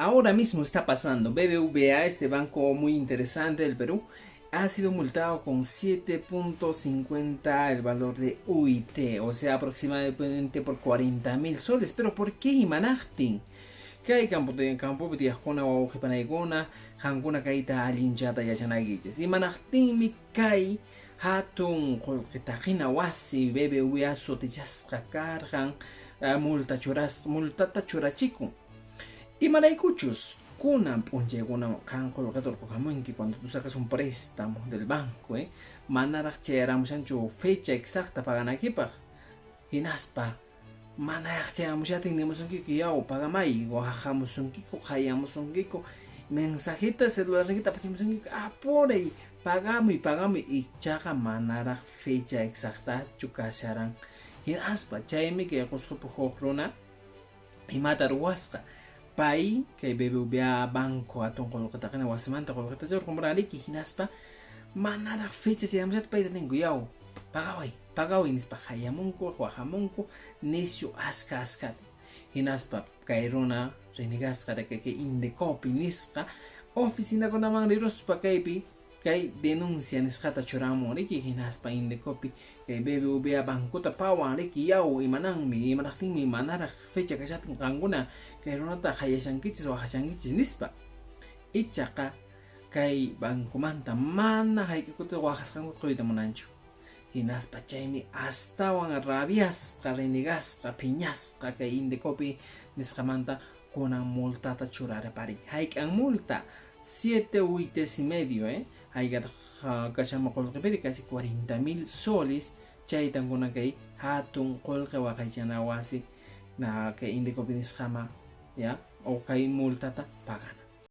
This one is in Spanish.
ahora mismo está pasando. BBVA, este banco muy interesante del Perú, ha sido multado con 7.50 el valor de UIT, o sea, aproximadamente por 40.000 soles. Pero ¿por qué Imanachtin? Kay campo tiajkuna wawqipanaykuna hankuna kayta allinchata yachanakichis. Imanachtinmi kay hatun qullqitaqhina wasi BBVA sotichasqa karqan multata churachikun. Imanaykuchus kunan p'unchaykuna kan qolqaturqukamunki cuando tú sacas un préstamo del banco, manaraq chayaramushanchu fecha exacta paganaykipaq. Hinaspa mana yachaymushatin nimusunkiku yaw pagamay wajajamusunkiku hayamusunkiku mensajita celularnikita pachamusunkiku apuray pagamuy ichaqa manaraq fecha exacta kasharan hinaspa chaymi kay qusqupi huk runa imata ruwasqa pay kay BBVA banco atun qolqataqina wasimanta qolqatacha urqumrariki hinaspa manaraq fecha chayamushata payta ninku yaw pagaway nispa hayamunku wahamunku nisyu aska hinaspa kay runa rinigasqa kay Indecopi nisqa oficinakunaman riruspa kaypi kay denuncia nisqata churanmunriki hinaspa Indecopi kay BBVA bankuta pawanriki yaw imanaqtinmi manaraq fecha kashatin qankuna kay runata hayashankichis wahashankichis nispa ichaqa kay bankumanta mana hayk'ukuta wahasqanku quyta munanchu. Hinaspa chaymi astawan rabiasqa rinigasqa phiñasqa kay Indecopi nisqamanta kunan multata churaraparin. Hayk'an multa 7 UITs y medio, hayk'ata kashanman qolqipiri casi 40.000 soles chaytan kunan kay hatun qolqa waqaychana wasi na kay Indecopi nisqama ya o kay multata pagana.